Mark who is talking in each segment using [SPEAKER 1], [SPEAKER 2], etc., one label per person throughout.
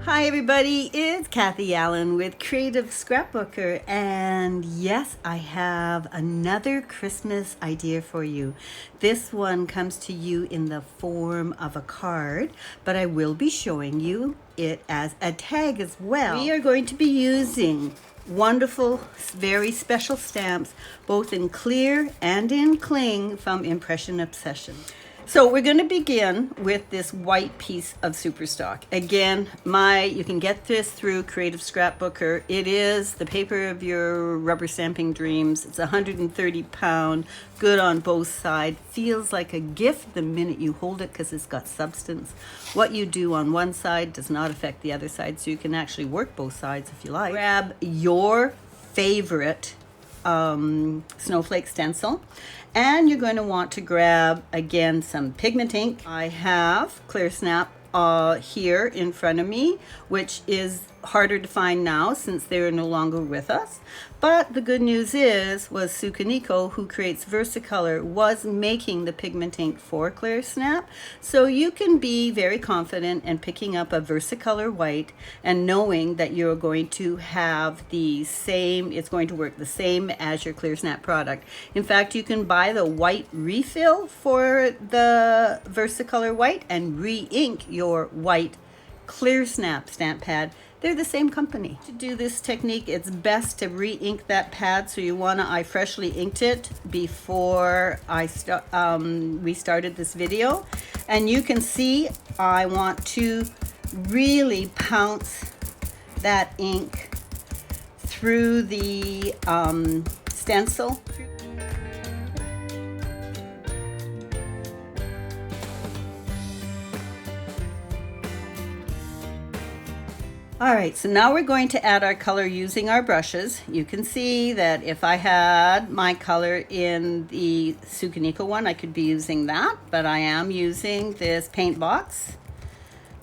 [SPEAKER 1] Hi everybody, it's Cathie Allan with Creative Scrapbooker, and yes, I have another Christmas idea for you. This one comes to you in the form of a card, but I will be showing you it as a tag as well. We are going to be using wonderful, very special stamps, both in clear and in cling from Impression Obsession. So we're going to begin with this white piece of Superstock. Again, you can get this through Creative Scrapbooker. It is the paper of your rubber stamping dreams. It's 130 pound, good on both sides. Feels like a gift the minute you hold it because it's got substance. What you do on one side does not affect the other side, so you can actually work both sides if you like. Grab your favorite snowflake stencil, and you're going to want to grab again some pigment ink. I have Clearsnap here in front of me, which is harder to find now since they're no longer with us. But the good news was Tsukineko, who creates Versacolor, was making the pigment ink for Clearsnap. So you can be very confident in picking up a Versacolor white and knowing that you're going to have the same, it's going to work the same as your Clearsnap product. In fact, you can buy the white refill for the Versacolor white and re-ink your white Clearsnap stamp pad. They're the same company. To do this technique, it's best to re-ink that pad. So you want to, I freshly inked it before we started this video. And you can see I want to really pounce that ink through the stencil. All right, so now we're going to add our color using our brushes. You can see that if I had my color in the Tsukineko one, I could be using that, but I am using this paint box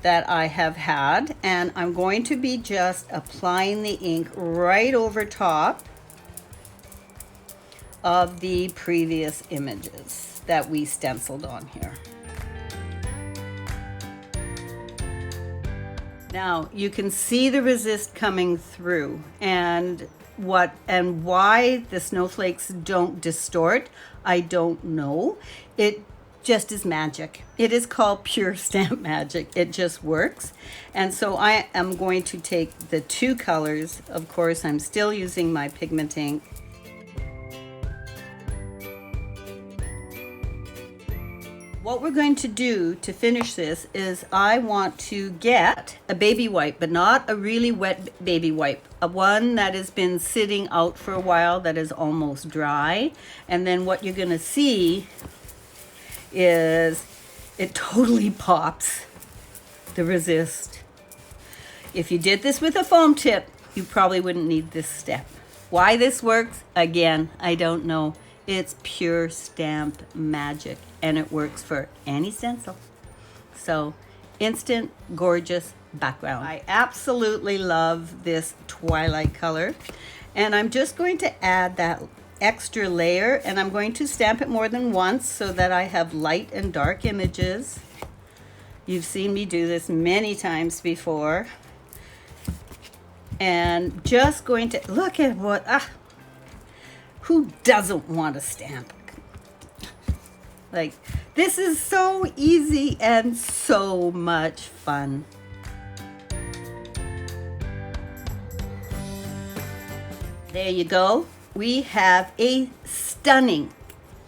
[SPEAKER 1] that I have had, and I'm going to be just applying the ink right over top of the previous images that we stenciled on here. Now you can see the resist coming through, and why the snowflakes don't distort, I don't know. It just is magic. It is called pure stamp magic. It just works. And so I am going to take the two colors. Of course, I'm still using my pigment ink. What we're going to do to finish this is I want to get a baby wipe, but not a really wet baby wipe, one that has been sitting out for a while, that is almost dry. And then what you're going to see is it totally pops the resist. If you did this with a foam tip, you probably wouldn't need this step. Why this works, again, I don't know. It's pure stamp magic, and it works for any stencil. So, instant, gorgeous background. I absolutely love this twilight color, and I'm just going to add that extra layer, and I'm going to stamp it more than once so that I have light and dark images. You've seen me do this many times before. And just going to look at what who doesn't want to stamp? Like, this is so easy and so much fun. There you go. We have a stunning,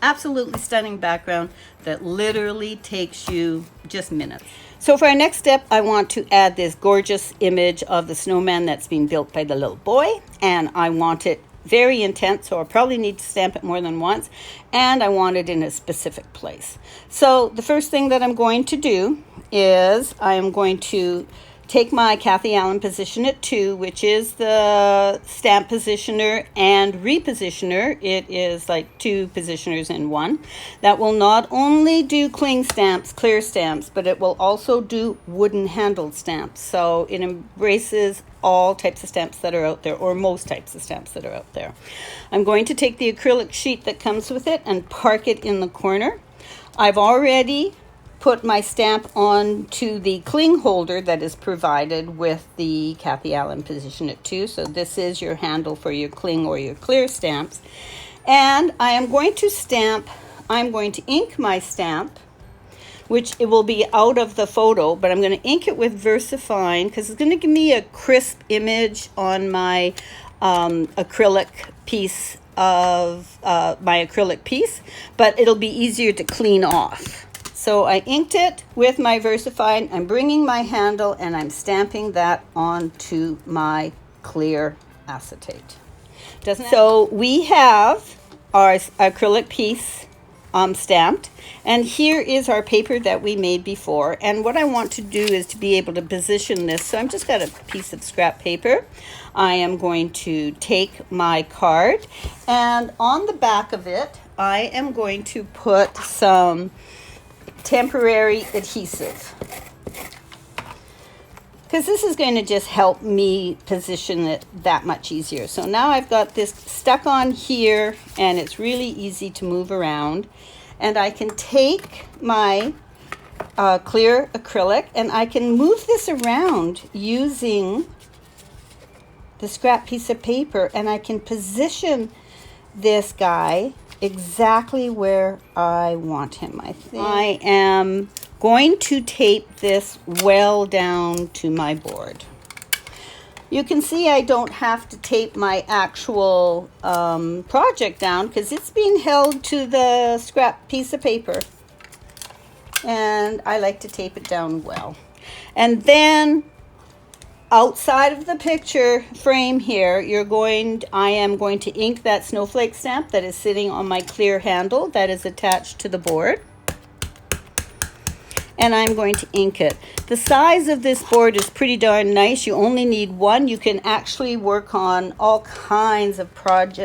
[SPEAKER 1] absolutely stunning background that literally takes you just minutes. So for our next step, I want to add this gorgeous image of the snowman that's being built by the little boy, and I want it very intense, so I'll probably need to stamp it more than once, and I want it in a specific place. So the first thing that I'm going to do is I am going to take my Cathie Allan Position at 2, which is the stamp positioner and repositioner. It is like 2 positioners in one. That will not only do cling stamps, clear stamps, but it will also do wooden handled stamps. So it embraces all types of stamps that are out there, or most types of stamps that are out there. I'm going to take the acrylic sheet that comes with it and park it in the corner. I've already put my stamp onto the cling holder that is provided with the Cathie Allan Position It 2. So this is your handle for your cling or your clear stamps. And I am going to stamp, I'm going to ink my stamp, which it will be out of the photo, but I'm going to ink it with VersaFine because it's going to give me a crisp image on my acrylic piece but it'll be easier to clean off. So I inked it with my VersaFine. I'm bringing my handle and I'm stamping that onto my clear acetate. So we have our acrylic piece stamped, and here is our paper that we made before. And what I want to do is to be able to position this. So I'm just got a piece of scrap paper. I am going to take my card, and on the back of it I am going to put some temporary adhesive, because this is going to just help me position it that much easier. So now I've got this stuck on here and it's really easy to move around. And I can take my clear acrylic and I can move this around using the scrap piece of paper, and I can position this guy exactly where I want him. I am going to tape this well down to my board. You can see I don't have to tape my actual project down because it's being held to the scrap piece of paper, and I like to tape it down well. And then outside of the picture frame here, I am going to ink that snowflake stamp that is sitting on my clear handle that is attached to the board. And I'm going to ink it. The size of this board is pretty darn nice. You only need one. You can actually work on all kinds of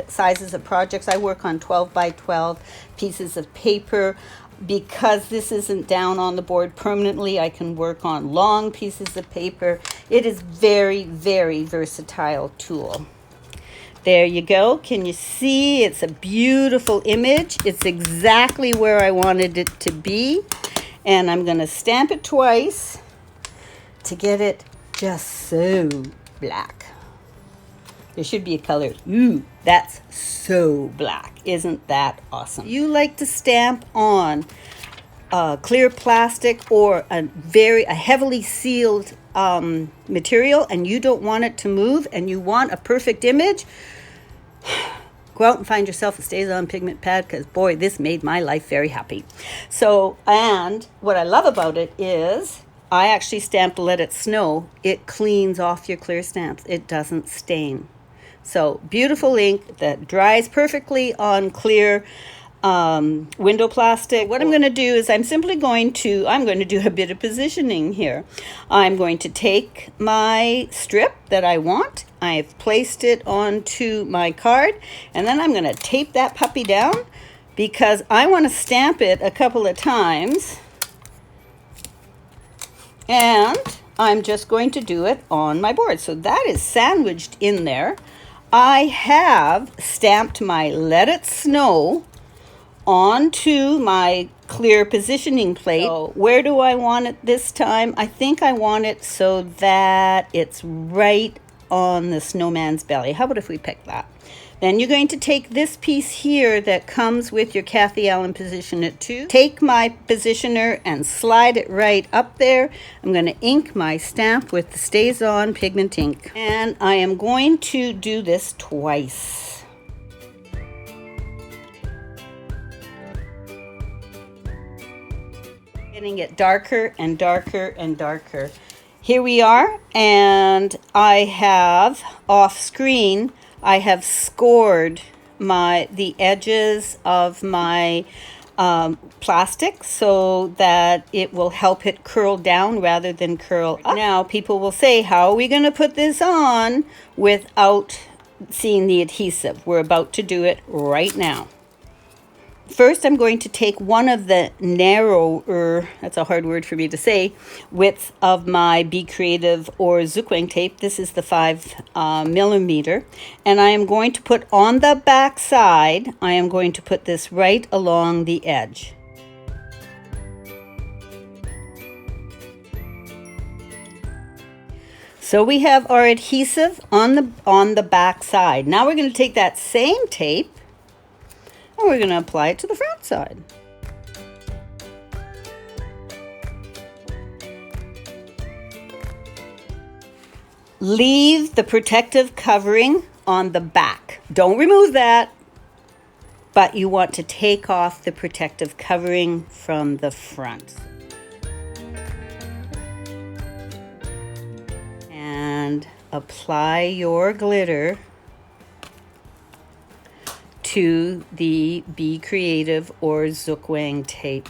[SPEAKER 1] sizes of projects. I work on 12 by 12 pieces of paper. Because this isn't down on the board permanently, I can work on long pieces of paper. It is very, very versatile tool. There you go. Can you see? It's a beautiful image. It's exactly where I wanted it to be. And I'm going to stamp it twice to get it just so black. There should be a color. Ooh, that's so black. Isn't that awesome? You like to stamp on clear plastic or a heavily sealed material, and you don't want it to move and you want a perfect image, go out and find yourself a StazOn pigment pad, because boy, this made my life very happy. So, and what I love about it is I actually stamped Let It Snow. It cleans off your clear stamps. It doesn't stain. So beautiful ink that dries perfectly on clear window plastic. What I'm going to do is I'm going to do a bit of positioning here. I'm going to take my strip that I want. I've placed it onto my card, and then I'm going to tape that puppy down because I want to stamp it a couple of times, and I'm just going to do it on my board. So that is sandwiched in there. I have stamped my Let It Snow onto my clear positioning plate. So where do I want it this time? I think I want it so that it's right on the snowman's belly. How about if we pick that? Then you're going to take this piece here that comes with your Cathie Allan Position It 2. Take my positioner and slide it right up there. I'm going to ink my stamp with the StazOn pigment ink. And I am going to do this twice. Getting it darker and darker and darker. Here we are, and I have off screen, I have scored the edges of my plastic so that it will help it curl down rather than curl up. Now people will say, how are we going to put this on without seeing the adhesive? We're about to do it right now. First, I'm going to take one of the narrower, that's a hard word for me to say, width of my Be Creative or Sookwang tape. This is the 5mm. And I am going to put on the back side, I am going to put this right along the edge. So we have our adhesive on the back side. Now we're going to take that same tape and we're going to apply it to the front side. Leave the protective covering on the back. Don't remove that, but you want to take off the protective covering from the front. And apply your glitter to the Be Creative or Sookwang tape.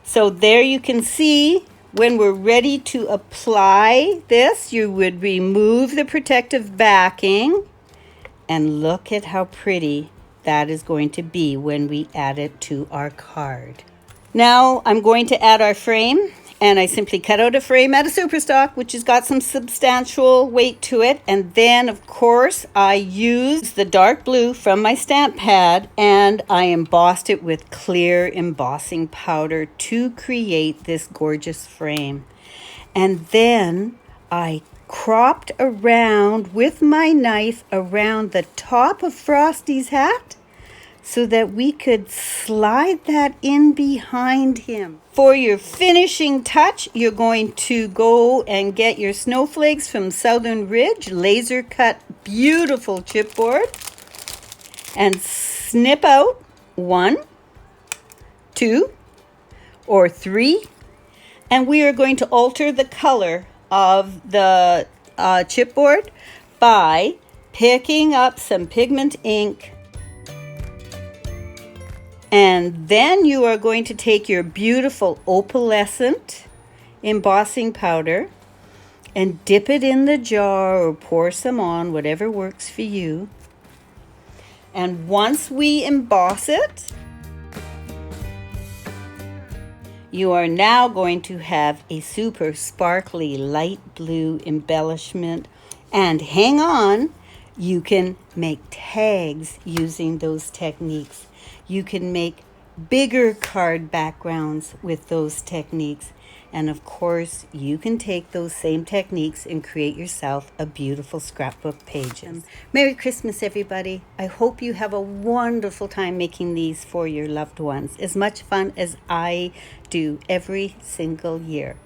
[SPEAKER 1] So there you can see when we're ready to apply this, you would remove the protective backing and look at how pretty that is going to be when we add it to our card. Now I'm going to add our frame, and I simply cut out a frame out of Superstock, which has got some substantial weight to it. And then, of course, I used the dark blue from my stamp pad, and I embossed it with clear embossing powder to create this gorgeous frame. And then I cropped around with my knife around the top of Frosty's hat so that we could slide that in behind him. For your finishing touch, you're going to go and get your snowflakes from Southern Ridge, laser cut, beautiful chipboard, and snip out 1, 2, or 3. And we are going to alter the color of the chipboard by picking up some Pigment ink. And then you are going to take your beautiful opalescent embossing powder and dip it in the jar or pour some on, whatever works for you. And once we emboss it, you are now going to have a super sparkly light blue embellishment. And hang on, you can make tags using those techniques. You can make bigger card backgrounds with those techniques. And of course, you can take those same techniques and create yourself a beautiful scrapbook page. Merry Christmas, everybody. I hope you have a wonderful time making these for your loved ones. As much fun as I do every single year.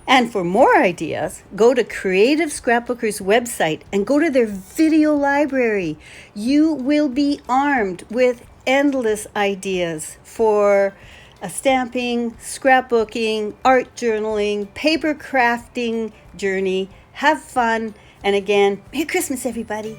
[SPEAKER 1] And for more ideas, go to Creative Scrapbooker's website and go to their video library. You will be armed with endless ideas for a stamping, scrapbooking, art journaling, paper crafting journey. Have fun. And again, Merry Christmas, everybody.